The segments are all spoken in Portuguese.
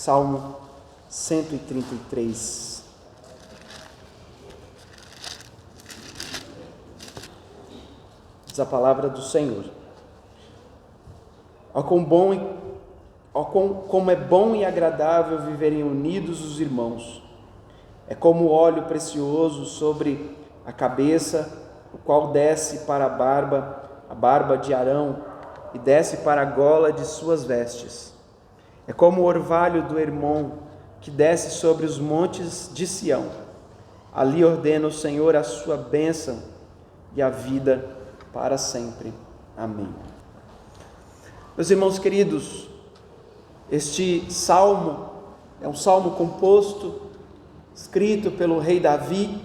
Salmo 133. Diz a palavra do Senhor: como é bom e agradável viverem unidos os irmãos. É como óleo precioso sobre a cabeça, o qual desce para a barba de Arão, e desce para a gola de suas vestes. É como o orvalho do Hermon, que desce sobre os montes de Sião. Ali ordena o Senhor a sua bênção e a vida para sempre. Amém. Meus irmãos queridos, este salmo é um salmo composto, escrito pelo rei Davi.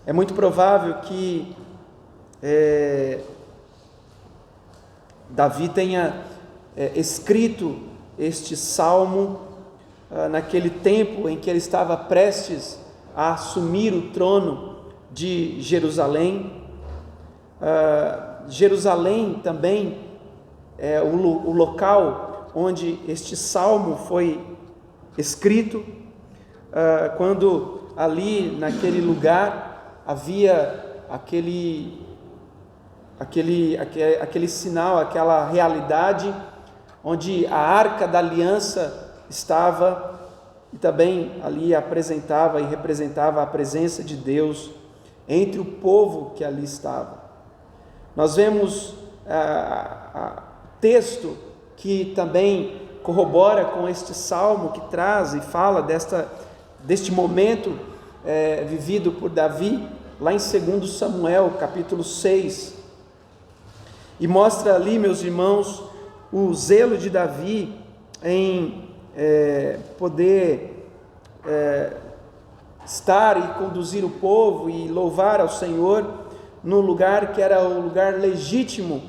É muito provável que Davi tenha escrito este salmo naquele tempo em que ele estava prestes a assumir o trono de Jerusalém. Jerusalém também é o local onde este salmo foi escrito, quando ali naquele lugar havia aquele sinal, aquela realidade onde a Arca da Aliança estava, e também ali apresentava e representava a presença de Deus entre o povo que ali estava. Nós vemos texto que também corrobora com este salmo, que traz e fala deste momento vivido por Davi, lá em 2 Samuel, capítulo 6, e mostra ali, meus irmãos, o zelo de Davi em poder estar e conduzir o povo e louvar ao Senhor no lugar que era o lugar legítimo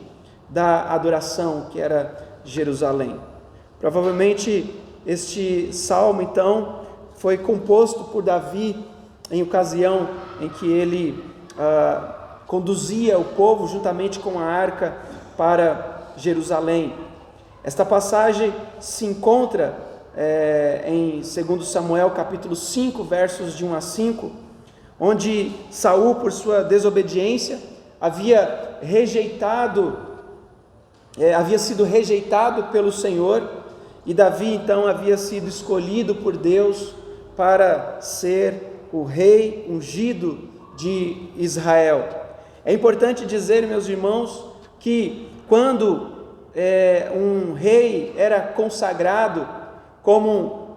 da adoração, que era Jerusalém. Provavelmente este salmo então foi composto por Davi em ocasião em que ele conduzia o povo juntamente com a arca para Jerusalém. Esta passagem se encontra em 2 Samuel capítulo 5, versos de 1 a 5, onde Saul, por sua desobediência, havia sido rejeitado pelo Senhor, e Davi então havia sido escolhido por Deus para ser o rei ungido de Israel. É importante dizer, meus irmãos, que quando um rei era consagrado com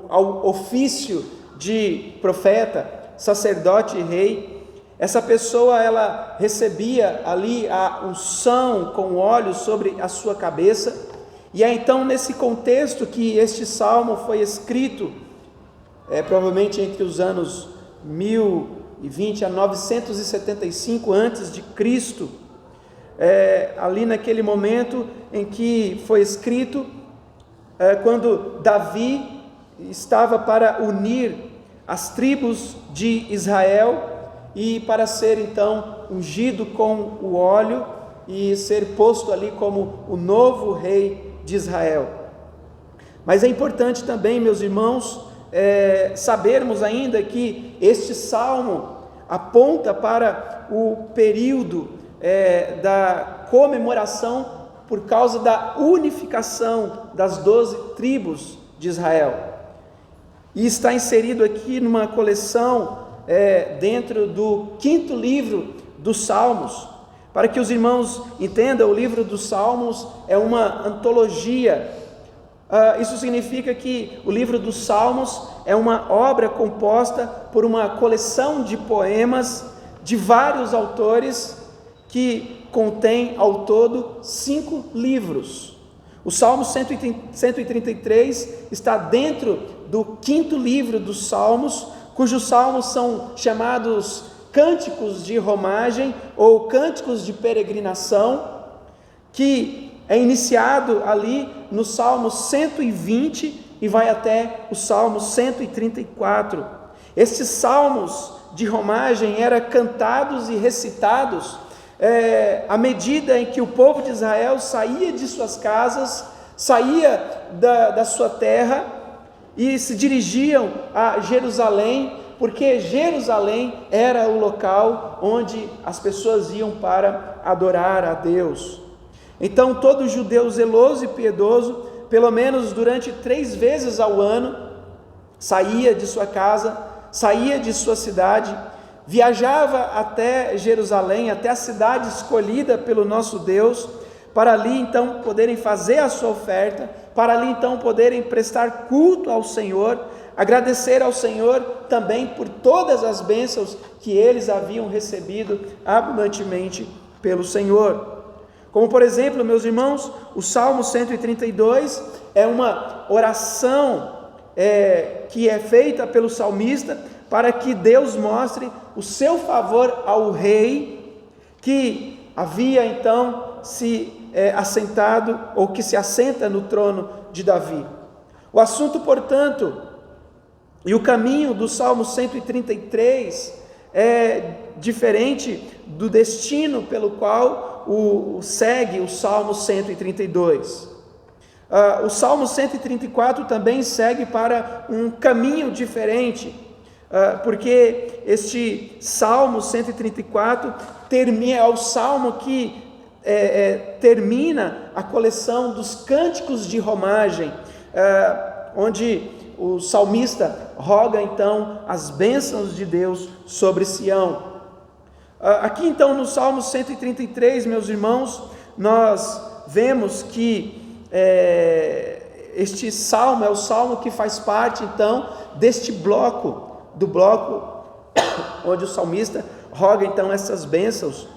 ao ofício de profeta, sacerdote e rei, essa pessoa ela recebia ali a unção com óleo sobre a sua cabeça. E é então nesse contexto que este salmo foi escrito, provavelmente entre os anos 1020 a 975 antes de Cristo, ali naquele momento em que foi escrito, quando Davi estava para unir as tribos de Israel e para ser então ungido com o óleo e ser posto ali como o novo rei de Israel. Mas é importante também, meus irmãos, sabermos ainda que este salmo aponta para o período da comemoração por causa da unificação das 12 tribos de Israel, e está inserido aqui numa coleção dentro do 5º livro dos Salmos. Para que os irmãos entendam, o livro dos Salmos é uma antologia. Isso significa que o livro dos Salmos é uma obra composta por uma coleção de poemas de vários autores, que contém ao todo 5 livros. O Salmo 133 está dentro do 5º livro dos Salmos, cujos salmos são chamados cânticos de romagem ou cânticos de peregrinação, que é iniciado ali no Salmo 120 e vai até o Salmo 134. Esses salmos de romagem eram cantados e recitados à medida em que o povo de Israel saía de suas casas, saía da sua terra e se dirigiam a Jerusalém, porque Jerusalém era o local onde as pessoas iam para adorar a Deus. Então todo judeu zeloso e piedoso, pelo menos durante 3 vezes ao ano, saía de sua casa, saía de sua cidade, viajava até Jerusalém, até a cidade escolhida pelo nosso Deus, para ali então poderem fazer a sua oferta, para ali então poderem prestar culto ao Senhor, agradecer ao Senhor também por todas as bênçãos que eles haviam recebido abundantemente pelo Senhor. Como por exemplo, meus irmãos, o Salmo 132 é uma oração que é feita pelo salmista para que Deus mostre o seu favor ao rei que havia então se assentado, ou que se assenta no trono de Davi. O assunto, portanto, e o caminho do Salmo 133 é diferente do destino pelo qual segue o Salmo 132. O Salmo 134 também segue para um caminho diferente, porque este Salmo 134 é o salmo que termina a coleção dos cânticos de romagem, onde o salmista roga então as bênçãos de Deus sobre Sião. Aqui então no Salmo 133, meus irmãos, nós vemos que este salmo é o salmo que faz parte então deste bloco, onde o salmista roga então essas bênçãos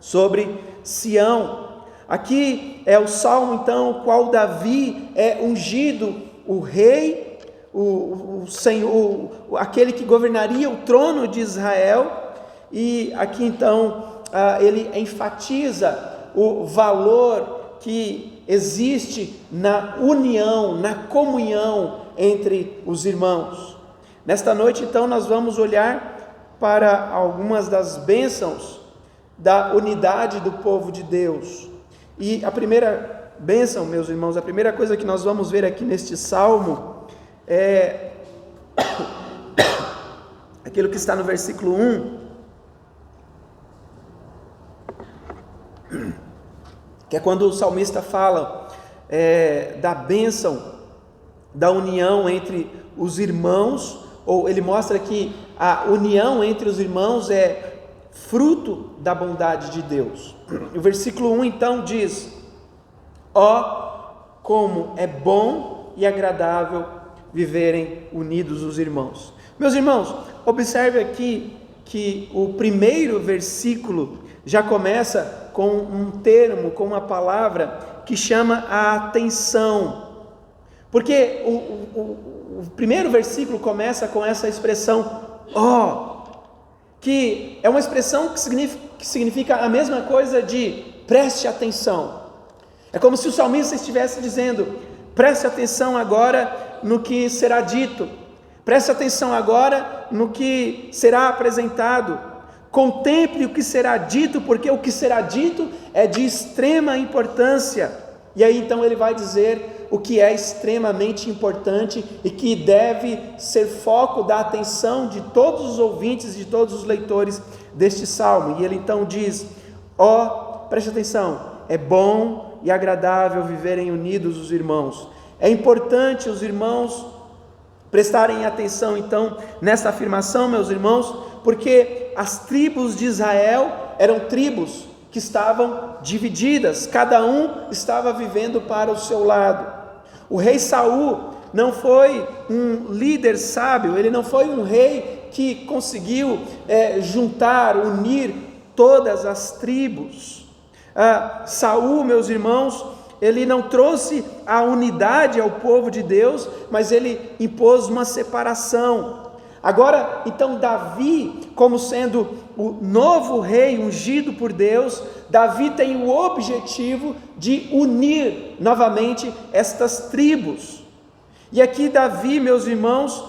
sobre Sião. Aqui é o salmo então o qual Davi é ungido o rei, o Senhor, aquele que governaria o trono de Israel, e aqui então ele enfatiza o valor que existe na união, na comunhão entre os irmãos. Nesta noite então nós vamos olhar para algumas das bênçãos da unidade do povo de Deus. E a primeira bênção, meus irmãos, a primeira coisa que nós vamos ver aqui neste salmo é aquilo que está no versículo 1, que é quando o salmista fala da bênção da união entre os irmãos, ou ele mostra que a união entre os irmãos é fruto da bondade de Deus. O versículo 1 então diz: como é bom e agradável viverem unidos os irmãos. Meus irmãos, observe aqui que o primeiro versículo já começa com um termo, com uma palavra que chama a atenção, porque o primeiro versículo começa com essa expressão que é uma expressão que significa a mesma coisa de preste atenção. É como se o salmista estivesse dizendo: preste atenção agora no que será dito, preste atenção agora no que será apresentado, contemple o que será dito, porque o que será dito é de extrema importância. E aí então ele vai dizer o que é extremamente importante e que deve ser foco da atenção de todos os ouvintes, de todos os leitores deste salmo. E ele então diz: preste atenção, é bom e agradável viverem unidos os irmãos. É importante os irmãos prestarem atenção então nessa afirmação, meus irmãos, porque as tribos de Israel eram tribos que estavam divididas, cada um estava vivendo para o seu lado. O rei Saul não foi um líder sábio, ele não foi um rei que conseguiu unir todas as tribos. Saul, meus irmãos, ele não trouxe a unidade ao povo de Deus, mas ele impôs uma separação. Agora, então, Davi, como sendo o novo rei ungido por Deus, Davi tem o objetivo de unir novamente estas tribos. E aqui Davi, meus irmãos,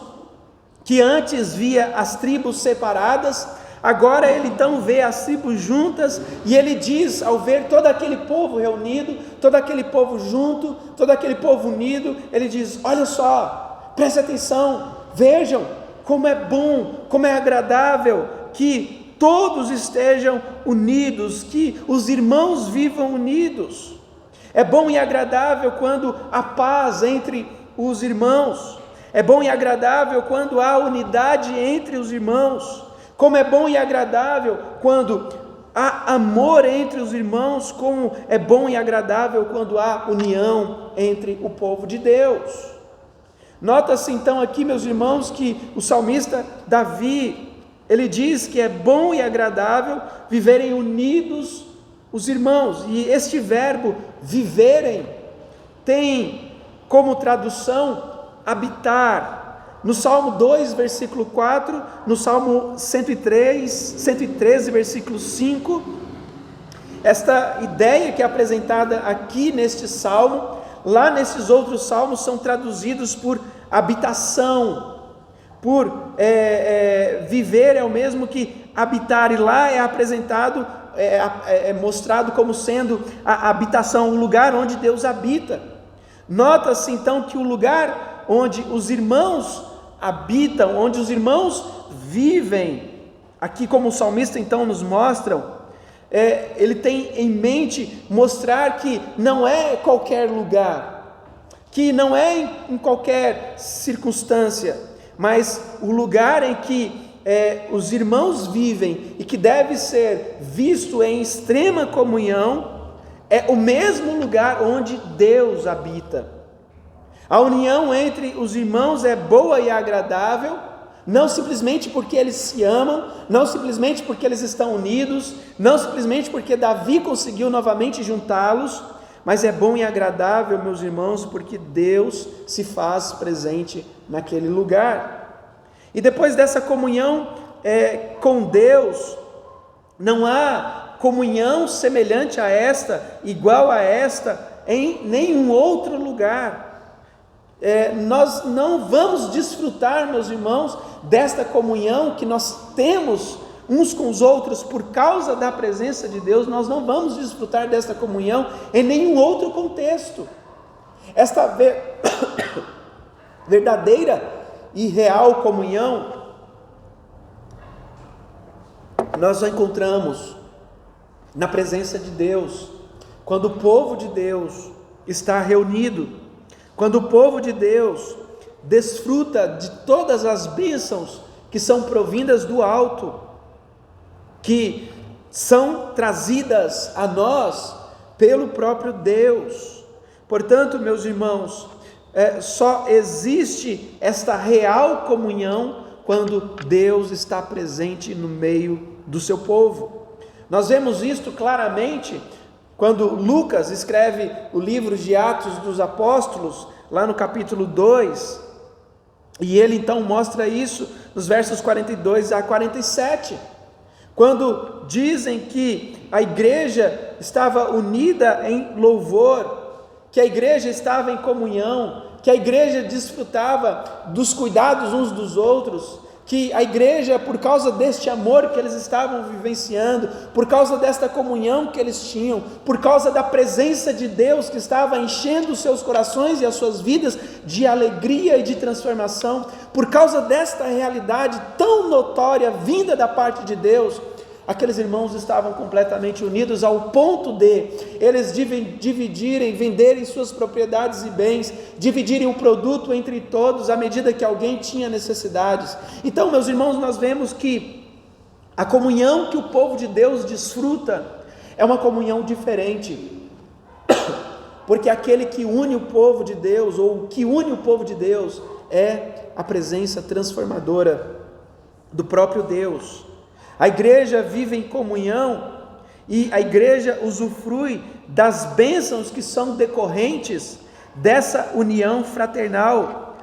que antes via as tribos separadas, Agora ele então vê as tribos juntas e ele diz, ao ver todo aquele povo reunido, todo aquele povo junto, todo aquele povo unido, ele diz: olha só, preste atenção, vejam como é bom, como é agradável que todos estejam unidos, que os irmãos vivam unidos. É bom e agradável quando há paz entre os irmãos. É bom e agradável quando há unidade entre os irmãos. Como é bom e agradável quando há amor entre os irmãos, como é bom e agradável quando há união entre o povo de Deus. Nota-se então aqui, meus irmãos, que o salmista Davi, ele diz que é bom e agradável viverem unidos os irmãos, e este verbo viverem tem como tradução habitar. No Salmo 2, versículo 4, no Salmo 113, versículo 5, esta ideia que é apresentada aqui neste Salmo, lá nesses outros Salmos são traduzidos por habitação, por viver é o mesmo que habitar, e lá é apresentado, é mostrado como sendo a habitação, o lugar onde Deus habita. Nota-se então que o lugar onde os irmãos habitam, onde os irmãos vivem, aqui como o salmista então nos mostra, ele tem em mente mostrar que não é qualquer lugar, que não é em qualquer circunstância, mas o lugar em que os irmãos vivem e que deve ser visto em extrema comunhão, é o mesmo lugar onde Deus habita. A união entre os irmãos é boa e agradável, não simplesmente porque eles se amam, não simplesmente porque eles estão unidos, não simplesmente porque Davi conseguiu novamente juntá-los, mas é bom e agradável, meus irmãos, porque Deus se faz presente naquele lugar. E depois dessa comunhão com Deus, não há comunhão semelhante a esta, igual a esta, em nenhum outro lugar. Nós não vamos desfrutar, meus irmãos, desta comunhão que nós temos uns com os outros por causa da presença de Deus. Nós não vamos desfrutar desta comunhão em nenhum outro contexto. Esta verdadeira e real comunhão nós a encontramos na presença de Deus, quando o povo de Deus está reunido, quando o povo de Deus desfruta de todas as bênçãos que são provindas do alto, que são trazidas a nós pelo próprio Deus. Portanto, meus irmãos, só existe esta real comunhão quando Deus está presente no meio do seu povo. Nós vemos isto claramente quando Lucas escreve o livro de Atos dos Apóstolos, lá no capítulo 2, e ele então mostra isso nos versos 42 a 47, quando dizem que a igreja estava unida em louvor, que a igreja estava em comunhão, que a igreja desfrutava dos cuidados uns dos outros, que a igreja, por causa deste amor que eles estavam vivenciando, por causa desta comunhão que eles tinham, por causa da presença de Deus que estava enchendo os seus corações e as suas vidas de alegria e de transformação, por causa desta realidade tão notória vinda da parte de Deus, aqueles irmãos estavam completamente unidos ao ponto de eles dividirem, venderem suas propriedades e bens, dividirem o produto entre todos à medida que alguém tinha necessidades. Então, meus irmãos, nós vemos que a comunhão que o povo de Deus desfruta é uma comunhão diferente, porque aquele que une o povo de Deus, ou o que une o povo de Deus, é a presença transformadora do próprio Deus. A igreja vive em comunhão e a igreja usufrui das bênçãos que são decorrentes dessa união fraternal,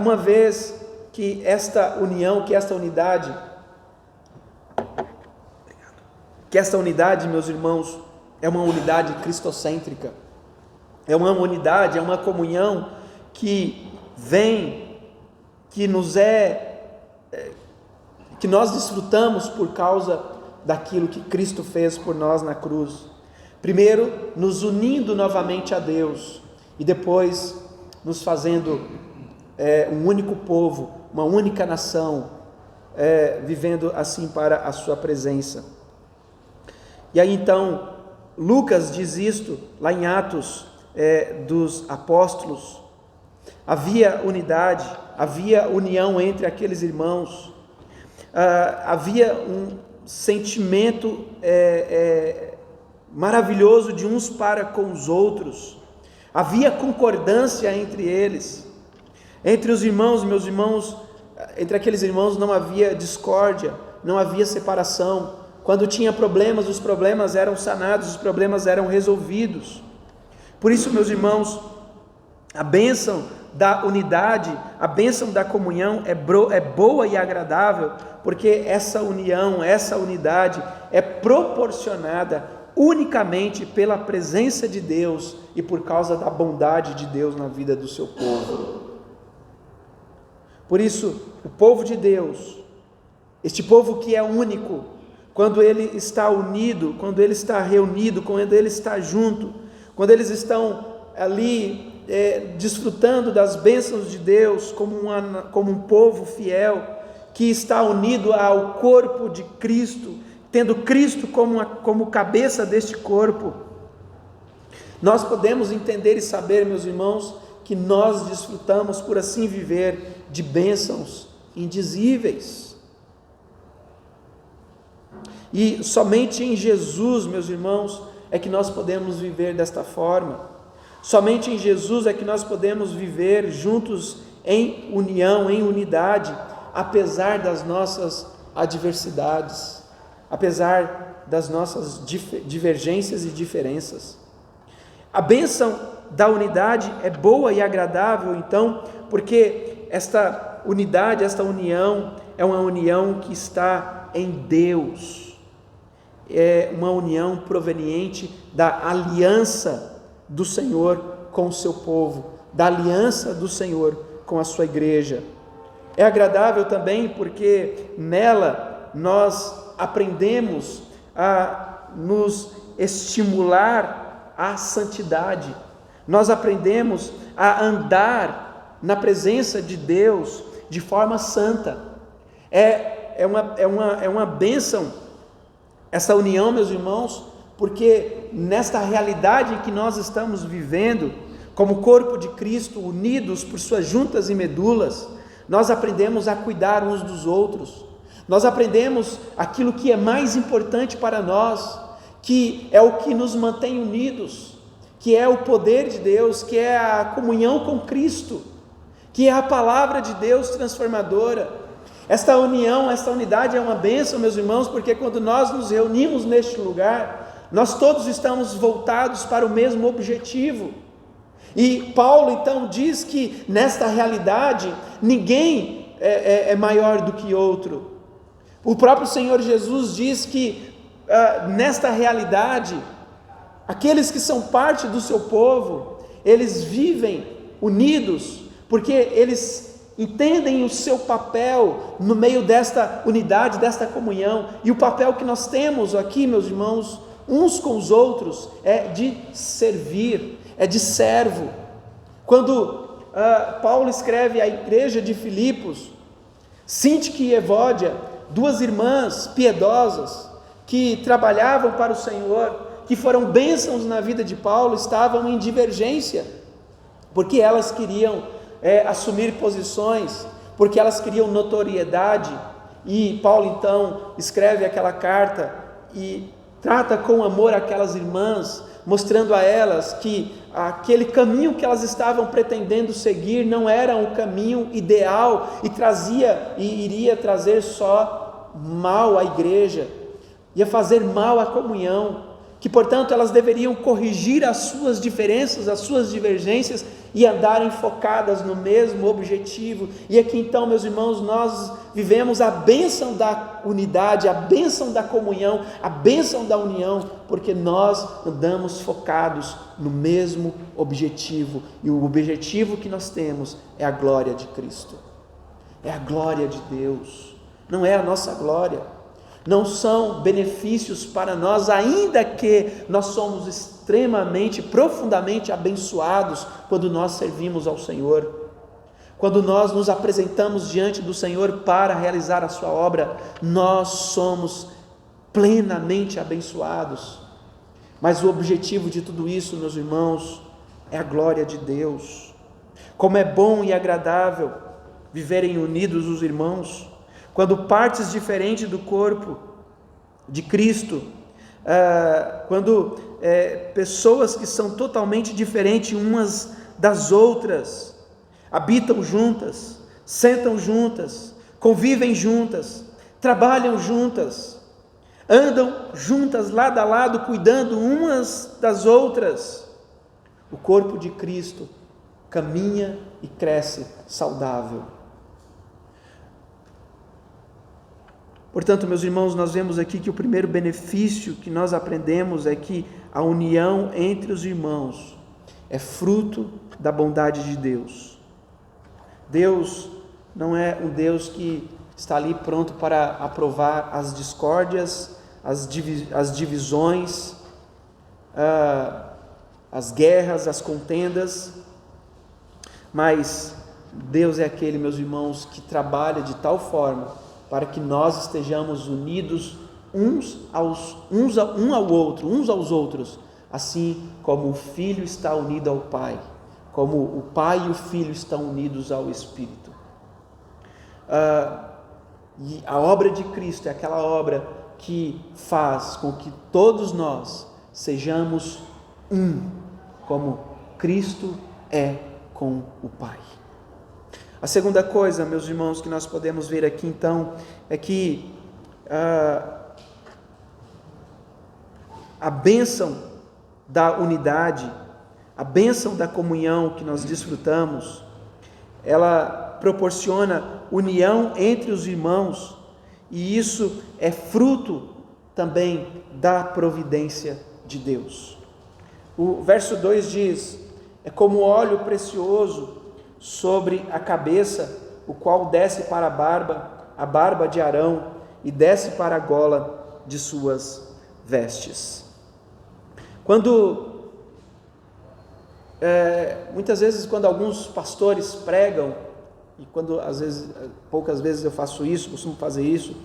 uma vez que esta união, que esta unidade, meus irmãos, é uma unidade cristocêntrica, é uma unidade, é uma comunhão que vem, que nos que nós desfrutamos por causa daquilo que Cristo fez por nós na cruz. Primeiro, nos unindo novamente a Deus, e depois nos fazendo um único povo, uma única nação, vivendo assim para a sua presença. E aí então, Lucas diz isto lá em Atos dos Apóstolos. Havia unidade, havia união entre aqueles irmãos, havia um sentimento maravilhoso de uns para com os outros, havia concordância entre eles, entre os irmãos, meus irmãos, entre aqueles irmãos não havia discórdia, não havia separação. Quando tinha problemas, os problemas eram sanados, os problemas eram resolvidos. Por isso, meus irmãos, a bênção da unidade, a bênção da comunhão é boa e agradável, porque essa união, essa unidade é proporcionada unicamente pela presença de Deus e por causa da bondade de Deus na vida do seu povo. Por isso, o povo de Deus, este povo que é único, quando ele está unido, quando ele está reunido, quando ele está junto, quando eles estão ali desfrutando das bênçãos de Deus como um povo fiel, que está unido ao corpo de Cristo, tendo Cristo como cabeça deste corpo, nós podemos entender e saber, meus irmãos, que nós desfrutamos, por assim viver, de bênçãos indizíveis. E somente em Jesus, meus irmãos, é que nós podemos viver desta forma. Somente em Jesus é que nós podemos viver juntos em união, em unidade, apesar das nossas adversidades, apesar das nossas divergências e diferenças. A bênção da unidade é boa e agradável, então, porque esta unidade, esta união, é uma união que está em Deus, é uma união proveniente da aliança do Senhor com o seu povo, da aliança do Senhor com a sua igreja. É agradável também porque nela nós aprendemos a nos estimular à santidade, nós aprendemos a andar na presença de Deus de forma santa. É uma bênção essa união, meus irmãos, porque nesta realidade em que nós estamos vivendo, como corpo de Cristo, unidos por suas juntas e medulas, nós aprendemos a cuidar uns dos outros, nós aprendemos aquilo que é mais importante para nós, que é o que nos mantém unidos, que é o poder de Deus, que é a comunhão com Cristo, que é a palavra de Deus transformadora. Esta união, esta unidade é uma bênção, meus irmãos, porque quando nós nos reunimos neste lugar, nós todos estamos voltados para o mesmo objetivo. E Paulo então diz que nesta realidade ninguém é maior do que outro. O próprio Senhor Jesus diz que nesta realidade, aqueles que são parte do seu povo, eles vivem unidos, porque eles entendem o seu papel no meio desta unidade, desta comunhão. E o papel que nós temos aqui, meus irmãos, uns com os outros, é de servir, é de servo. Quando Paulo escreve à igreja de Filipos, Síntique e Evódia, duas irmãs piedosas, que trabalhavam para o Senhor, que foram bênçãos na vida de Paulo, estavam em divergência, porque elas queriam assumir posições, porque elas queriam notoriedade, e Paulo então escreve aquela carta e trata com amor aquelas irmãs, mostrando a elas que aquele caminho que elas estavam pretendendo seguir não era o caminho ideal e iria trazer só mal à igreja, ia fazer mal à comunhão, que portanto elas deveriam corrigir as suas diferenças, as suas divergências e andarem focadas no mesmo objetivo. E aqui então, meus irmãos, nós vivemos a bênção da unidade, a bênção da comunhão, a bênção da união, porque nós andamos focados no mesmo objetivo, e o objetivo que nós temos é a glória de Cristo, é a glória de Deus, não é a nossa glória, não são benefícios para nós, ainda que nós somos extremamente, profundamente abençoados quando nós servimos ao Senhor. Quando nós nos apresentamos diante do Senhor para realizar a sua obra, nós somos plenamente abençoados. Mas o objetivo de tudo isso, meus irmãos, é a glória de Deus. Como é bom e agradável viverem unidos os irmãos, quando partes diferentes do corpo de Cristo, quando pessoas que são totalmente diferentes umas das outras, habitam juntas, sentam juntas, convivem juntas, trabalham juntas, andam juntas lado a lado, cuidando umas das outras. O corpo de Cristo caminha e cresce saudável. Portanto, meus irmãos, nós vemos aqui que o primeiro benefício que nós aprendemos é que a união entre os irmãos é fruto da bondade de Deus. Deus não é um Deus que está ali pronto para aprovar as discórdias, as divisões, as guerras, as contendas, mas Deus é aquele, meus irmãos, que trabalha de tal forma para que nós estejamos unidos uns aos outros, assim como o Filho está unido ao Pai, como o Pai e o Filho estão unidos ao Espírito. E a obra de Cristo é aquela obra que faz com que todos nós sejamos um, como Cristo é com o Pai. A segunda coisa, meus irmãos, que nós podemos ver aqui então, é que a bênção da unidade, a bênção da comunhão que nós desfrutamos, ela proporciona união entre os irmãos, e isso é fruto também da providência de Deus. O verso 2 diz: é como óleo precioso sobre a cabeça, o qual desce para a barba de Arão, e desce para a gola de suas vestes. Muitas vezes quando alguns pastores pregam, e poucas vezes eu faço isso, costumo fazer isso,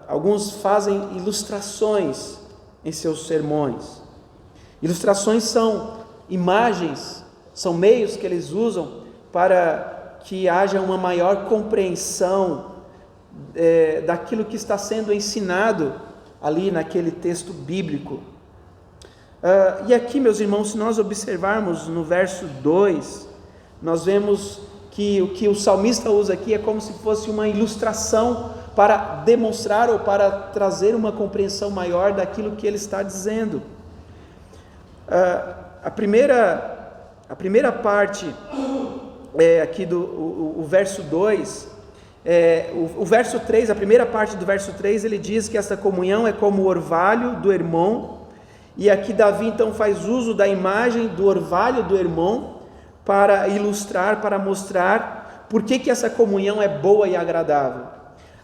alguns fazem ilustrações em seus sermões. Ilustrações são imagens, são meios que eles usam para que haja uma maior compreensão daquilo que está sendo ensinado ali naquele texto bíblico. E aqui, meus irmãos, se nós observarmos no verso 2, nós vemos que o que o salmista usa aqui é como se fosse uma ilustração para demonstrar ou para trazer uma compreensão maior daquilo que ele está dizendo. A primeira parte aqui o verso 2, o verso 3, a primeira parte do verso 3, ele diz que esta comunhão é como o orvalho do irmão, e aqui Davi então faz uso da imagem do orvalho do irmão para ilustrar, para mostrar por que essa comunhão é boa e agradável.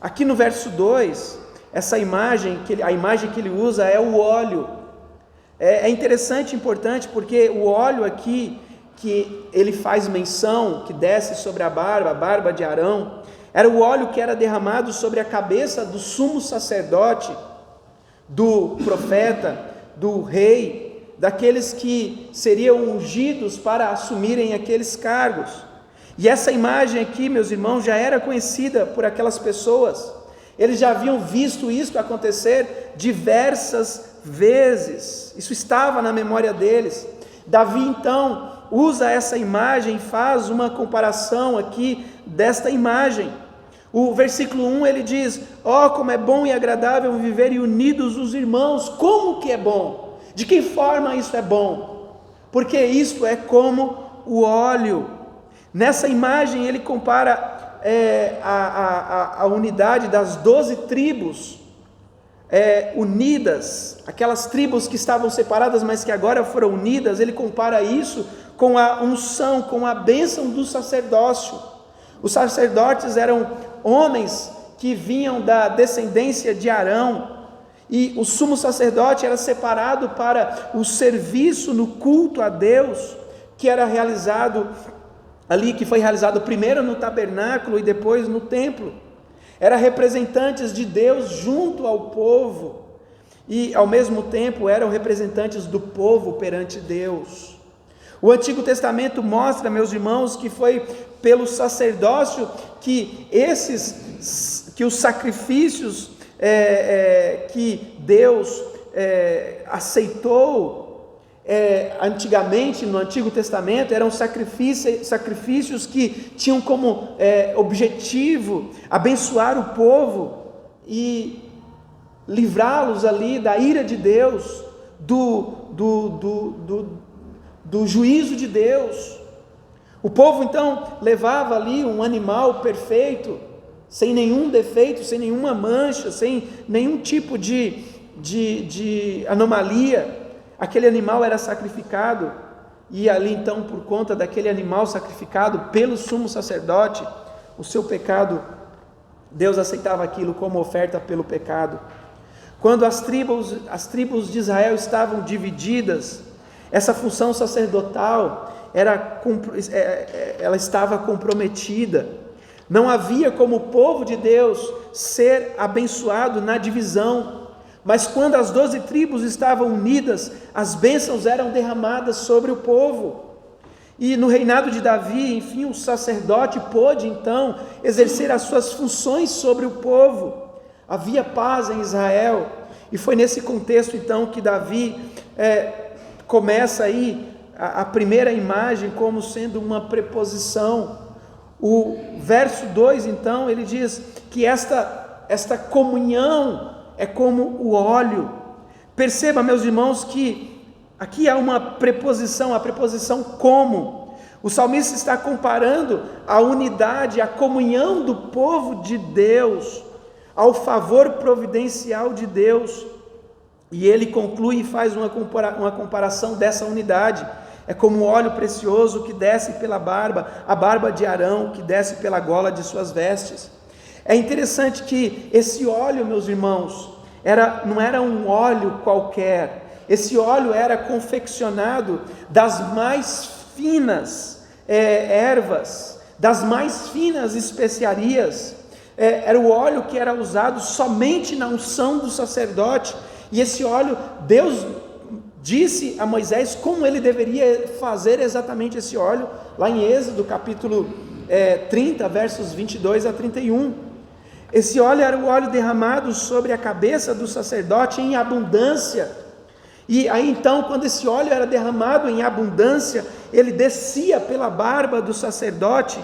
Aqui no verso 2, a imagem que ele usa é o óleo. É interessante, importante, porque o óleo aqui que ele faz menção, que desce sobre a barba de Arão, era o óleo que era derramado sobre a cabeça do sumo sacerdote, do profeta, do rei, daqueles que seriam ungidos para assumirem aqueles cargos. E essa imagem aqui, meus irmãos, já era conhecida por aquelas pessoas. Eles já haviam visto isso acontecer diversas vezes. Isso estava na memória deles. Davi então usa essa imagem, faz uma comparação aqui desta imagem. O versículo 1 ele diz: como é bom e agradável viverem unidos os irmãos. Como que é bom? De que forma isso é bom? Porque isso é como o óleo. Nessa imagem ele compara a unidade das 12 tribos unidas, aquelas tribos que estavam separadas, mas que agora foram unidas. Ele compara isso com a unção, com a bênção do sacerdócio. Os sacerdotes eram homens que vinham da descendência de Arão, e o sumo sacerdote era separado para o serviço no culto a Deus, que era realizado ali, que foi realizado primeiro no tabernáculo e depois no templo. Era representantes de Deus junto ao povo, e ao mesmo tempo eram representantes do povo perante Deus. O Antigo Testamento mostra, meus irmãos, que foi pelo sacerdócio que os sacrifícios que Deus aceitou antigamente no Antigo Testamento eram sacrifícios que tinham como objetivo abençoar o povo e livrá-los ali da ira de Deus, do juízo de Deus. O povo então levava ali um animal perfeito, sem nenhum defeito, sem nenhuma mancha, sem nenhum tipo de anomalia. Aquele animal era sacrificado, e ali então, por conta daquele animal sacrificado pelo sumo sacerdote, o seu pecado, Deus aceitava aquilo como oferta pelo pecado. Quando as tribos de Israel estavam divididas, essa função sacerdotal ela estava comprometida. Não havia como o povo de Deus ser abençoado na divisão, mas quando as 12 tribos estavam unidas, as bênçãos eram derramadas sobre o povo. E no reinado de Davi, enfim, o sacerdote pôde então exercer as suas funções sobre o povo. Havia paz em Israel, e foi nesse contexto então que Davi começa aí a primeira imagem como sendo uma preposição. O verso 2 então, ele diz que esta comunhão é como o óleo. Perceba, meus irmãos, que aqui há uma preposição, a preposição como. O salmista está comparando a unidade, a comunhão do povo de Deus ao favor providencial de Deus, e ele conclui e faz uma comparação dessa unidade. É como óleo precioso que desce pela barba, a barba de Arão que desce pela gola de suas vestes. É interessante que esse óleo, meus irmãos, não era um óleo qualquer. Esse óleo era confeccionado das mais finas ervas, das mais finas especiarias. Era o óleo que era usado somente na unção do sacerdote, e esse óleo, Deus disse a Moisés como ele deveria fazer exatamente esse óleo, lá em Êxodo capítulo 30, versos 22 a 31, esse óleo era o óleo derramado sobre a cabeça do sacerdote em abundância, e aí então, quando esse óleo era derramado em abundância, ele descia pela barba do sacerdote.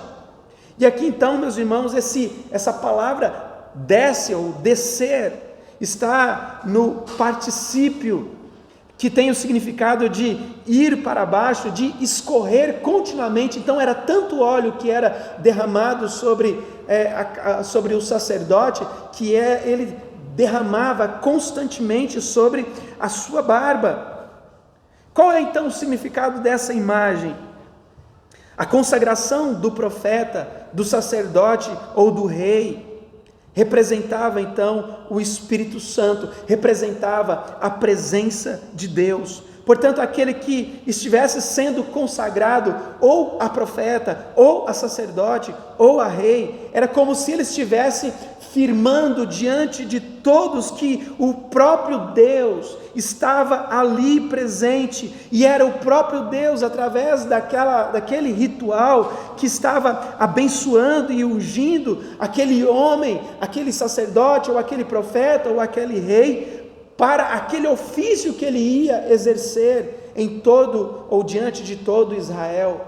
E aqui então, meus irmãos, essa palavra desce ou descer está no particípio que tem o significado de ir para baixo, de escorrer continuamente. Então era tanto óleo que era derramado sobre o sacerdote, que ele derramava constantemente sobre a sua barba. Qual é então o significado dessa imagem? A consagração do profeta, do sacerdote ou do rei representava então o Espírito Santo, representava a presença de Deus. Portanto, aquele que estivesse sendo consagrado ou a profeta, ou a sacerdote, ou a rei, era como se ele estivesse firmando diante de todos que o próprio Deus estava ali presente, e era o próprio Deus, através daquele ritual, que estava abençoando e ungindo aquele homem, aquele sacerdote, ou aquele profeta, ou aquele rei, para aquele ofício que ele ia exercer em todo ou diante de todo Israel.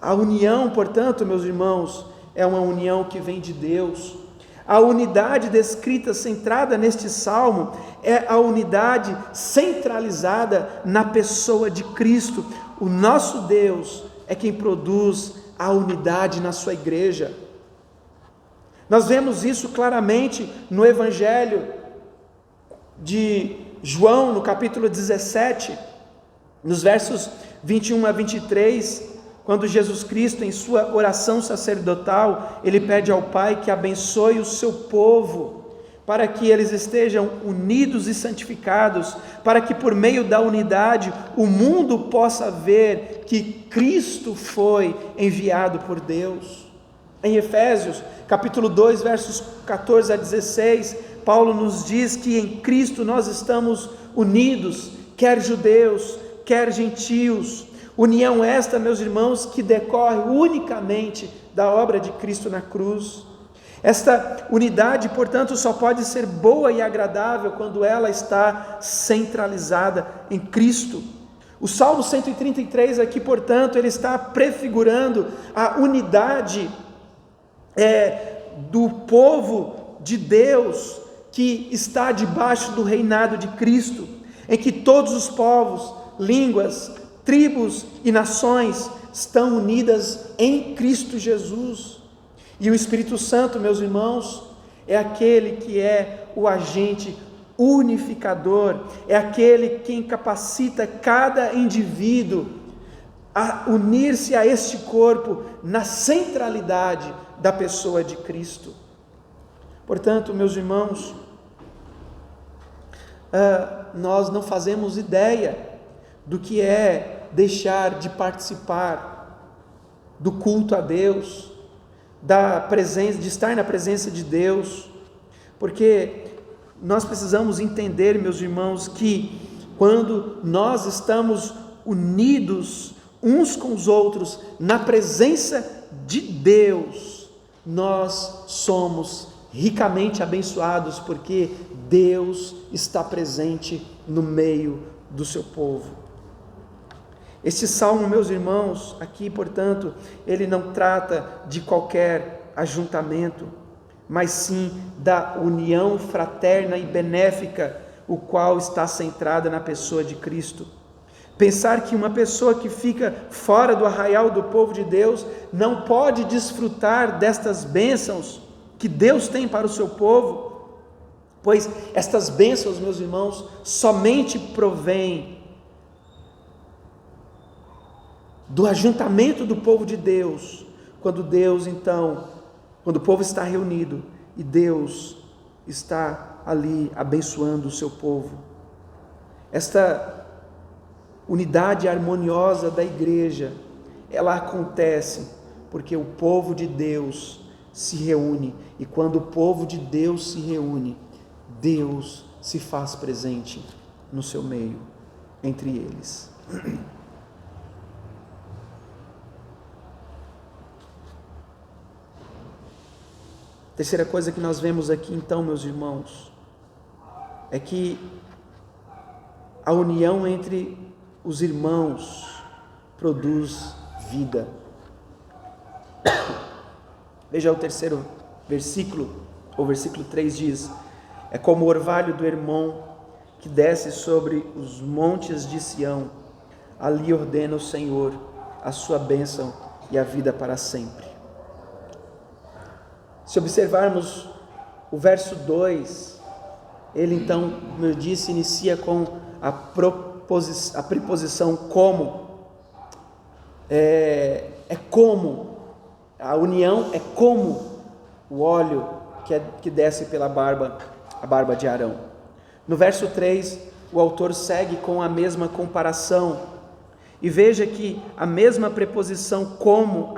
A união, portanto, meus irmãos, é uma união que vem de Deus. A unidade descrita, centrada neste salmo, é a unidade centralizada na pessoa de Cristo. O nosso Deus é quem produz a unidade na sua igreja. Nós vemos isso claramente no Evangelho de João, no capítulo 17, nos versos 21 a 23, quando Jesus Cristo, em sua oração sacerdotal, ele pede ao Pai que abençoe o seu povo, para que eles estejam unidos e santificados, para que por meio da unidade o mundo possa ver que Cristo foi enviado por Deus. Em Efésios, capítulo 2, versos 14 a 16, Paulo nos diz que em Cristo nós estamos unidos, quer judeus, quer gentios. União esta, meus irmãos, que decorre unicamente da obra de Cristo na cruz. Esta unidade, portanto, só pode ser boa e agradável quando ela está centralizada em Cristo. O Salmo 133 aqui, portanto, ele está prefigurando a unidade do povo de Deus que está debaixo do reinado de Cristo, em que todos os povos, línguas, tribos e nações estão unidas em Cristo Jesus. E o Espírito Santo, meus irmãos, é aquele que é o agente unificador, é aquele que capacita cada indivíduo a unir-se a este corpo na centralidade da pessoa de Cristo. Portanto, meus irmãos, nós não fazemos ideia do que é deixar de participar do culto a Deus, da presença, de estar na presença de Deus, porque nós precisamos entender, meus irmãos, que quando nós estamos unidos uns com os outros na presença de Deus, nós somos ricamente abençoados, porque Deus está presente no meio do seu povo. Este salmo, meus irmãos, aqui, portanto, ele não trata de qualquer ajuntamento, mas sim da união fraterna e benéfica, o qual está centrada na pessoa de Cristo. Pensar que uma pessoa que fica fora do arraial do povo de Deus não pode desfrutar destas bênçãos que Deus tem para o seu povo, pois estas bênçãos, meus irmãos, somente provêm do ajuntamento do povo de Deus, quando o povo está reunido e Deus está ali abençoando o seu povo. Esta unidade harmoniosa da igreja, ela acontece porque o povo de Deus se reúne, e quando o povo de Deus se reúne, Deus se faz presente no seu meio, entre eles. Terceira coisa que nós vemos aqui, então, meus irmãos, é que a união entre os irmãos produz vida. Veja o terceiro versículo, o versículo 3 diz: é como o orvalho do Hermon que desce sobre os montes de Sião, ali ordena o Senhor a sua bênção e a vida para sempre. Se observarmos o verso 2, ele então, como eu disse, inicia com a preposição como. Como, a união é como o óleo que desce pela a barba de Arão. No verso 3, o autor segue com a mesma comparação, e veja que a mesma preposição como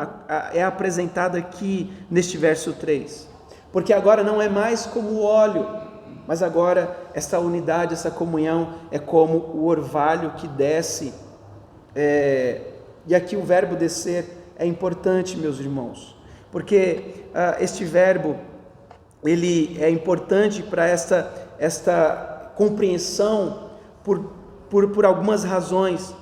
é apresentada aqui neste verso 3, porque agora não é mais como o óleo, mas agora essa unidade, essa comunhão é como o orvalho que desce, e aqui o verbo descer é importante, meus irmãos, porque este verbo ele é importante para esta compreensão por algumas razões.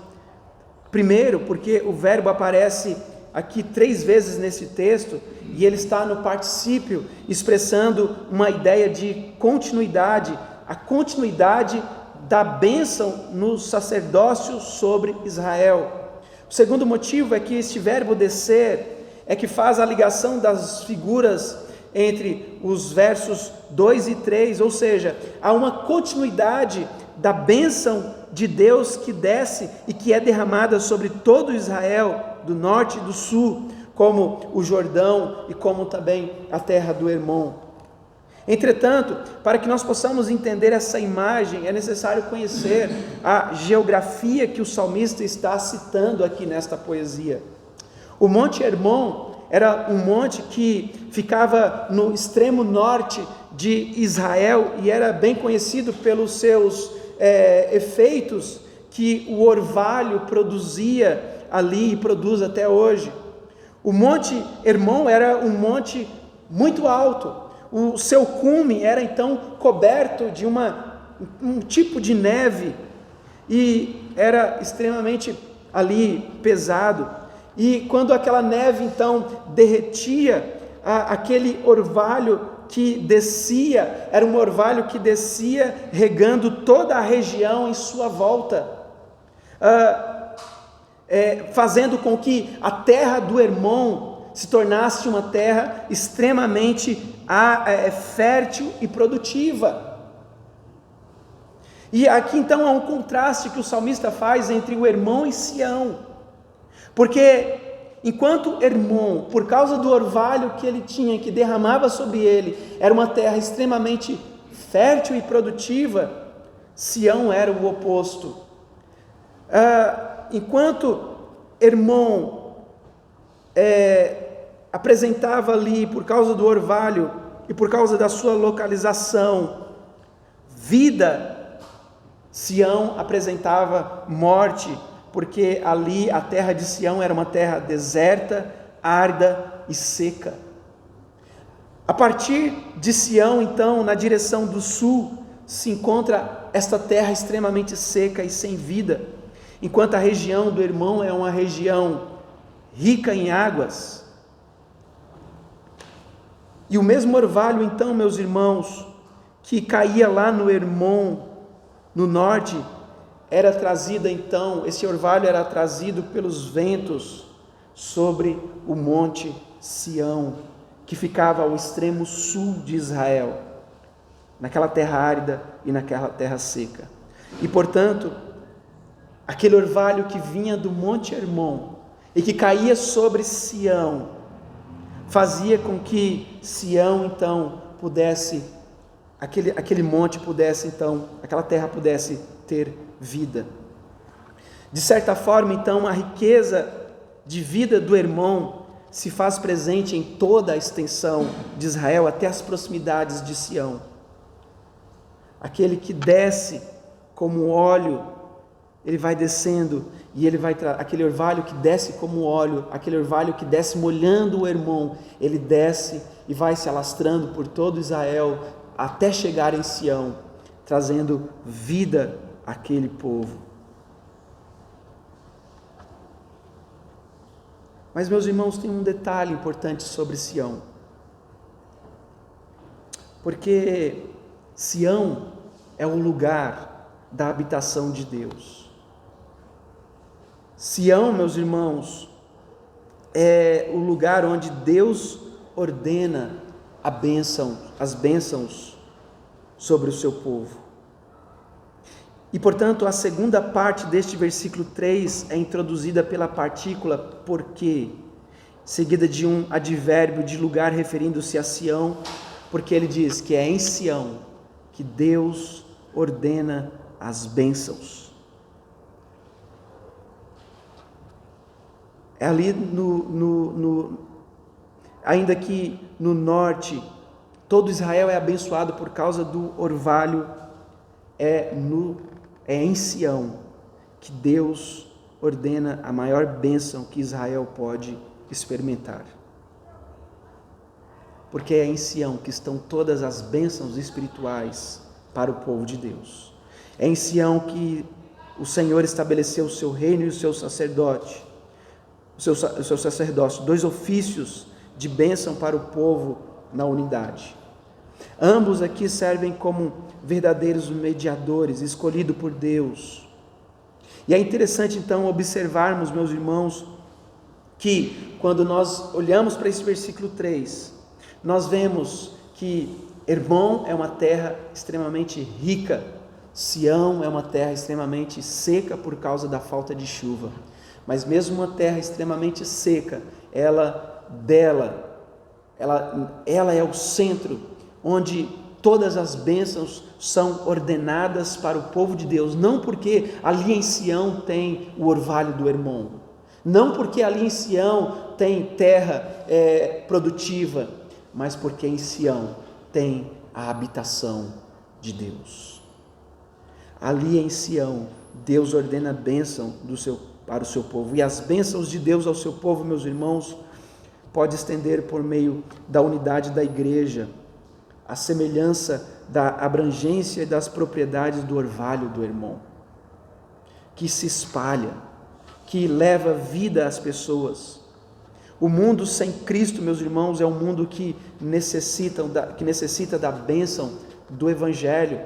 Primeiro, porque o verbo aparece aqui 3 vezes nesse texto, e ele está no particípio, expressando uma ideia de continuidade, a continuidade da bênção no sacerdócio sobre Israel. O segundo motivo é que este verbo descer é que faz a ligação das figuras entre os versos 2 e 3, ou seja, há uma continuidade da bênção de Deus que desce e que é derramada sobre todo Israel. do norte e do sul, como o Jordão e como também a terra do Hermon. Entretanto, para que nós possamos entender essa imagem, é necessário conhecer a geografia que o salmista está citando aqui nesta poesia. O Monte Hermon era um monte que ficava no extremo norte de Israel e era bem conhecido pelos seus efeitos que o orvalho produzia ali e produz até hoje. O Monte Hermon era um monte muito alto. O seu cume era então coberto de um tipo de neve e era extremamente ali pesado. E quando aquela neve então derretia, aquele orvalho que descia, era um orvalho que descia regando toda a região em sua volta, fazendo com que a terra do Hermon se tornasse uma terra extremamente fértil e produtiva. E aqui então há um contraste que o salmista faz entre o Hermon e Sião, porque enquanto Hermon, por causa do orvalho que ele tinha, que derramava sobre ele, era uma terra extremamente fértil e produtiva, Sião era o oposto. Enquanto Hermon apresentava ali, por causa do orvalho e por causa da sua localização, vida, Sião apresentava morte, porque ali a terra de Sião era uma terra deserta, árida e seca. A partir de Sião, então, na direção do sul, se encontra esta terra extremamente seca e sem vida, enquanto a região do Hermon é uma região rica em águas. E o mesmo orvalho, então, meus irmãos, que caía lá no Hermon, no norte, era trazida então, esse orvalho era trazido pelos ventos sobre o monte Sião, que ficava ao extremo sul de Israel, naquela terra árida e naquela terra seca. E portanto, aquele orvalho que vinha do monte Hermon e que caía sobre Sião, fazia com que Sião então pudesse, aquele monte pudesse então, aquela terra pudesse ter vida. De certa forma, então, a riqueza de vida do Hermon se faz presente em toda a extensão de Israel, até as proximidades de Sião. Aquele que desce como óleo, ele vai descendo e ele vai aquele orvalho que desce como óleo, aquele orvalho que desce molhando o Hermon, ele desce e vai se alastrando por todo Israel até chegar em Sião, trazendo vida àquele povo. Mas, meus irmãos, tem um detalhe importante sobre Sião, porque Sião é o lugar da habitação de Deus. Sião, meus irmãos, é o lugar onde Deus ordena as bênçãos sobre o seu povo. E portanto, a segunda parte deste versículo 3 é introduzida pela partícula porque, seguida de um advérbio de lugar referindo-se a Sião, porque ele diz que é em Sião que Deus ordena as bênçãos. É ali ainda que no norte, todo Israel é abençoado por causa do orvalho, é em Sião que Deus ordena a maior bênção que Israel pode experimentar. Porque é em Sião que estão todas as bênçãos espirituais para o povo de Deus. É em Sião que o Senhor estabeleceu o seu reino e o seu sacerdócio, dois ofícios de bênção para o povo na unidade. Ambos aqui servem como verdadeiros mediadores, escolhidos por Deus. E é interessante então observarmos, meus irmãos, que quando nós olhamos para esse versículo 3, nós vemos que Hermon é uma terra extremamente rica, Sião é uma terra extremamente seca por causa da falta de chuva. Mas mesmo uma terra extremamente seca, ela é o centro onde todas as bênçãos são ordenadas para o povo de Deus, não porque ali em Sião tem o orvalho do Hermon, não porque ali em Sião tem terra produtiva, mas porque em Sião tem a habitação de Deus. Ali em Sião, Deus ordena a bênção para o seu povo, e as bênçãos de Deus ao seu povo, meus irmãos, pode estender por meio da unidade da igreja, a semelhança da abrangência e das propriedades do orvalho do Hermon, que se espalha, que leva vida às pessoas. O mundo sem Cristo, meus irmãos, é um mundo que necessita da bênção do Evangelho.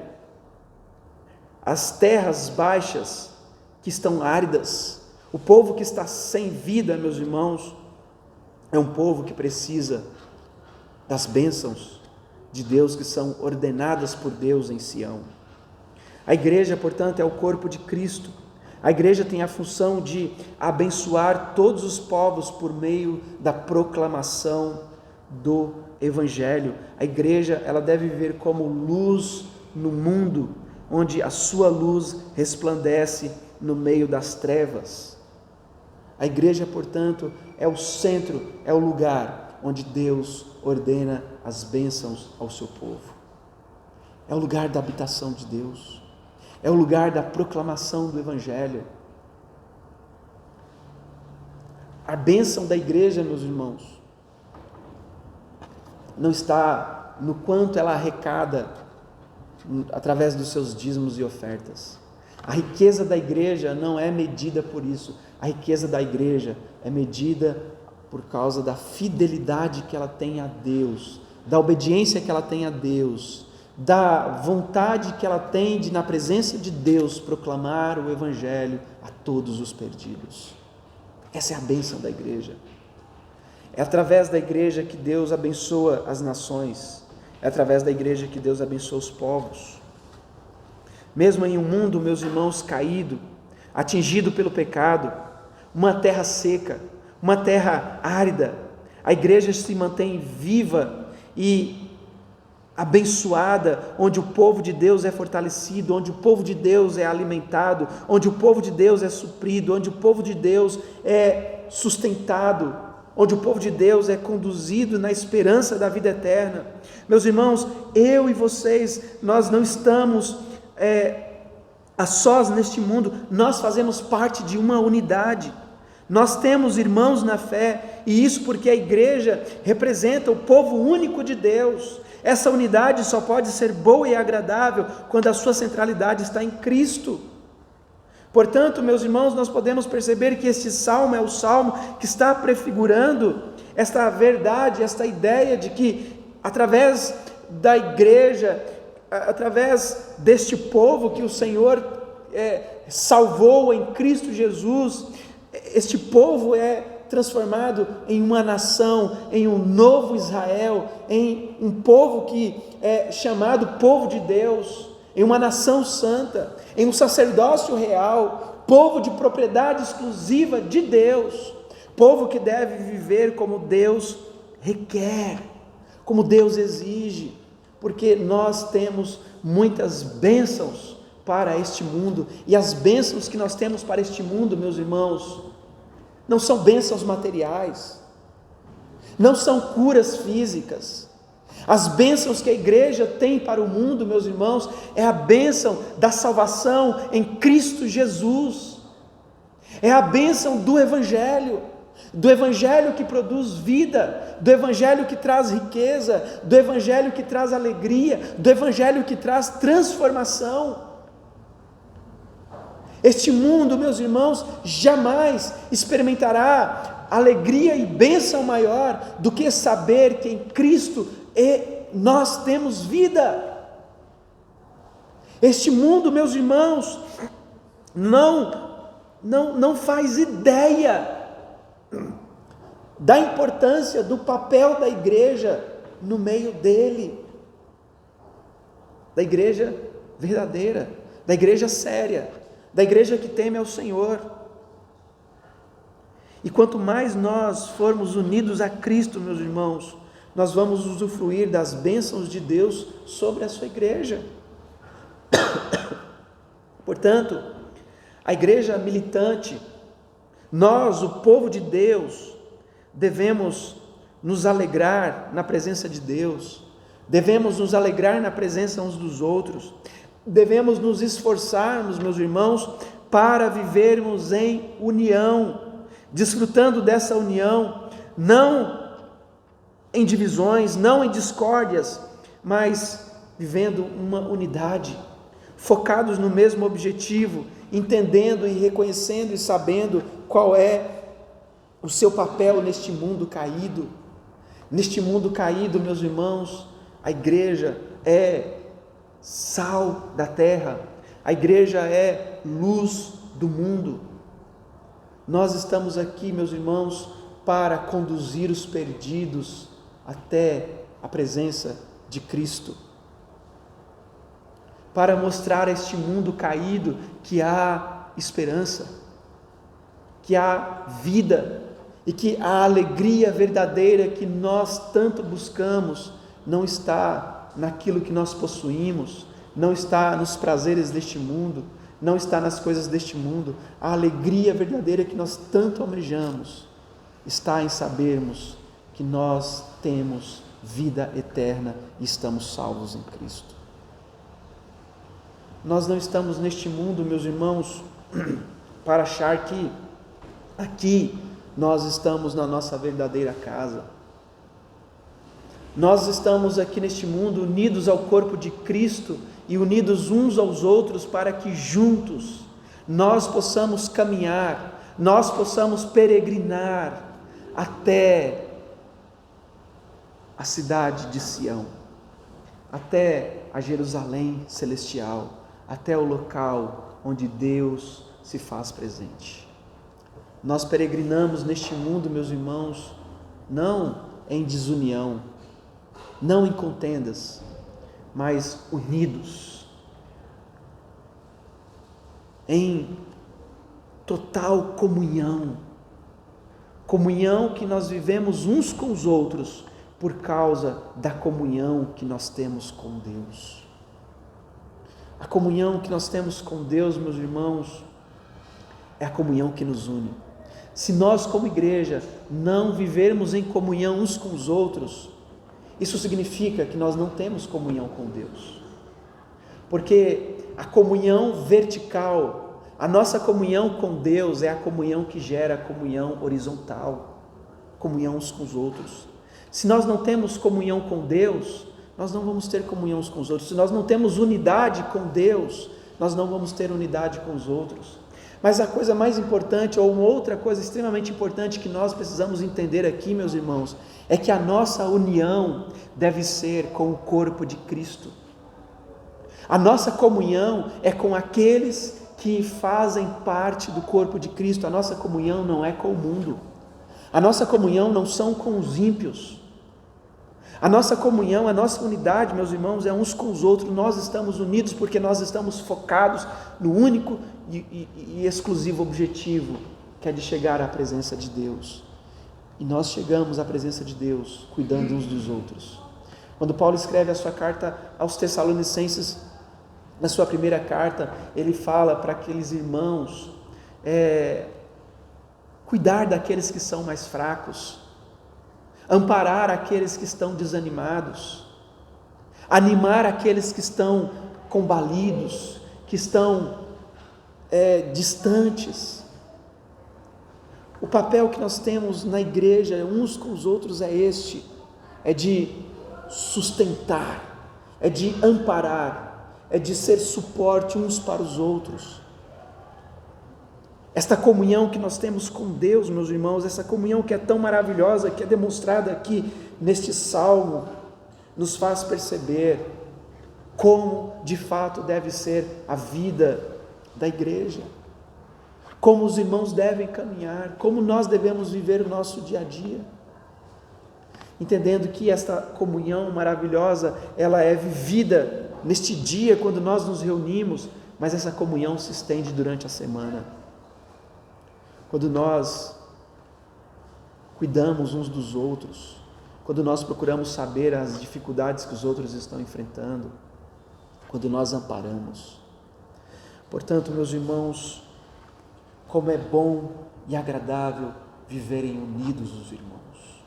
As terras baixas que estão áridas, o povo que está sem vida, meus irmãos, é um povo que precisa das bênçãos de Deus que são ordenadas por Deus em Sião. A igreja, portanto, é o corpo de Cristo. A igreja tem a função de abençoar todos os povos por meio da proclamação do Evangelho. A igreja, ela deve viver como luz no mundo, onde a sua luz resplandece no meio das trevas. A igreja, portanto, é o centro, é o lugar onde Deus ordena as bênçãos ao seu povo. É o lugar da habitação de Deus. É o lugar da proclamação do Evangelho. A bênção da igreja, meus irmãos, não está no quanto ela arrecada através dos seus dízimos e ofertas. A riqueza da igreja não é medida por isso. A riqueza da igreja é medida por causa da fidelidade que ela tem a Deus, da obediência que ela tem a Deus, da vontade que ela tem de, na presença de Deus, proclamar o Evangelho a todos os perdidos. Essa é a bênção da igreja. É através da igreja que Deus abençoa as nações. É através da igreja que Deus abençoa os povos. Mesmo em um mundo, meus irmãos, caído, atingido pelo pecado, uma terra seca, uma terra árida, a igreja se mantém viva e abençoada, onde o povo de Deus é fortalecido, onde o povo de Deus é alimentado, onde o povo de Deus é suprido, onde o povo de Deus é sustentado, onde o povo de Deus é conduzido na esperança da vida eterna. Meus irmãos, eu e vocês, nós não estamos a sós neste mundo, nós fazemos parte de uma unidade. Nós temos irmãos na fé, e isso porque a igreja representa o povo único de Deus. Essa unidade só pode ser boa e agradável quando a sua centralidade está em Cristo. Portanto, meus irmãos, nós podemos perceber que este salmo é o salmo que está prefigurando esta verdade, esta ideia de que através da igreja, através deste povo que o Senhor salvou em Cristo Jesus, este povo é transformado em uma nação, em um novo Israel, em um povo que é chamado povo de Deus, em uma nação santa, em um sacerdócio real, povo de propriedade exclusiva de Deus, povo que deve viver como Deus requer, como Deus exige, porque nós temos muitas bênçãos para este mundo, e as bênçãos que nós temos para este mundo, meus irmãos, não são bênçãos materiais, não são curas físicas. As bênçãos que a igreja tem para o mundo, meus irmãos, é a bênção da salvação em Cristo Jesus, é a bênção do Evangelho que produz vida, do Evangelho que traz riqueza, do Evangelho que traz alegria, do Evangelho que traz transformação. Este mundo, meus irmãos, jamais experimentará alegria e bênção maior do que saber que em Cristo nós temos vida. Este mundo, meus irmãos, não faz ideia da importância do papel da igreja no meio dele, da igreja verdadeira, da igreja séria, da igreja que teme ao Senhor. E quanto mais nós formos unidos a Cristo, meus irmãos, nós vamos usufruir das bênçãos de Deus sobre a sua igreja. Portanto, a igreja militante, nós, o povo de Deus, devemos nos alegrar na presença de Deus, devemos nos alegrar na presença uns dos outros, devemos nos esforçarmos, meus irmãos, para vivermos em união, desfrutando dessa união, não em divisões, não em discórdias, mas vivendo uma unidade, focados no mesmo objetivo, entendendo e reconhecendo e sabendo qual é o seu papel neste mundo caído. Neste mundo caído, meus irmãos, a igreja é sal da terra, a igreja é luz do mundo. Nós estamos aqui, meus irmãos, para conduzir os perdidos até a presença de Cristo, para mostrar a este mundo caído que há esperança, que há vida, e que a alegria verdadeira que nós tanto buscamos não está naquilo que nós possuímos, não está nos prazeres deste mundo, não está nas coisas deste mundo. A alegria verdadeira que nós tanto almejamos está em sabermos que nós temos vida eterna e estamos salvos em Cristo. Nós não estamos neste mundo, meus irmãos, para achar que aqui nós estamos na nossa verdadeira casa. Nós estamos aqui neste mundo unidos ao corpo de Cristo e unidos uns aos outros para que juntos nós possamos caminhar, nós possamos peregrinar até a cidade de Sião, até a Jerusalém celestial, até o local onde Deus se faz presente. Nós peregrinamos neste mundo, meus irmãos, não em desunião, não em contendas, mas unidos, em total comunhão, comunhão que nós vivemos uns com os outros, por causa da comunhão que nós temos com Deus. A comunhão que nós temos com Deus, meus irmãos, é a comunhão que nos une. Se nós, como igreja, não vivermos em comunhão uns com os outros, isso significa que nós não temos comunhão com Deus. Porque a comunhão vertical, a nossa comunhão com Deus é a comunhão que gera a comunhão horizontal, comunhão uns com os outros. Se nós não temos comunhão com Deus, nós não vamos ter comunhão uns com os outros. Se nós não temos unidade com Deus, nós não vamos ter unidade com os outros. Mas a coisa mais importante, ou uma outra coisa extremamente importante que nós precisamos entender aqui, meus irmãos, é que a nossa união deve ser com o corpo de Cristo. A nossa comunhão é com aqueles que fazem parte do corpo de Cristo. A nossa comunhão não é com o mundo. A nossa comunhão não são com os ímpios. A nossa comunhão, a nossa unidade, meus irmãos, é uns com os outros. Nós estamos unidos porque nós estamos focados no único e exclusivo objetivo, que é de chegar à presença de Deus. E nós chegamos à presença de Deus cuidando uns dos outros. Quando Paulo escreve a sua carta aos Tessalonicenses, na sua primeira carta, ele fala para aqueles irmãos cuidar daqueles que são mais fracos, amparar aqueles que estão desanimados, animar aqueles que estão combalidos, que estão distantes. O papel que nós temos na igreja, uns com os outros, é este: é de sustentar, é de amparar, é de ser suporte uns para os outros. Esta comunhão que nós temos com Deus, meus irmãos, essa comunhão que é tão maravilhosa, que é demonstrada aqui neste salmo, nos faz perceber como de fato deve ser a vida da igreja, como os irmãos devem caminhar, como nós devemos viver o nosso dia a dia, entendendo que esta comunhão maravilhosa, ela é vivida neste dia quando nós nos reunimos, mas essa comunhão se estende durante a semana. Quando nós cuidamos uns dos outros, quando nós procuramos saber as dificuldades que os outros estão enfrentando, quando nós amparamos. Portanto, meus irmãos, como é bom e agradável viverem unidos os irmãos.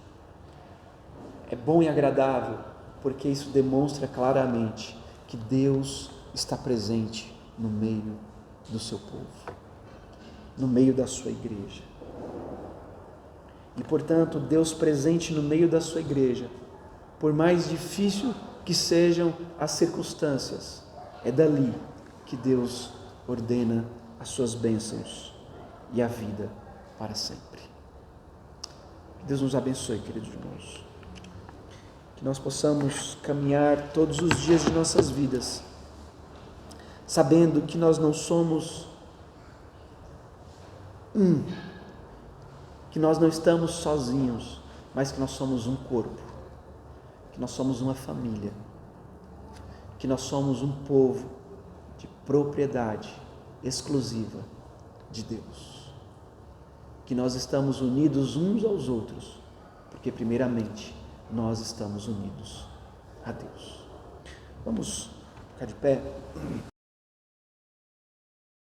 É bom e agradável porque isso demonstra claramente que Deus está presente no meio do seu povo, no meio da sua igreja. E, portanto, Deus presente no meio da sua igreja, por mais difícil que sejam as circunstâncias, é dali que Deus ordena as suas bênçãos e a vida para sempre. Que Deus nos abençoe, queridos irmãos. Que nós possamos caminhar todos os dias de nossas vidas, sabendo que nós não somos que nós não estamos sozinhos, mas que nós somos um corpo, que nós somos uma família, que nós somos um povo de propriedade exclusiva de Deus, que nós estamos unidos uns aos outros, porque primeiramente nós estamos unidos a Deus. Vamos ficar de pé?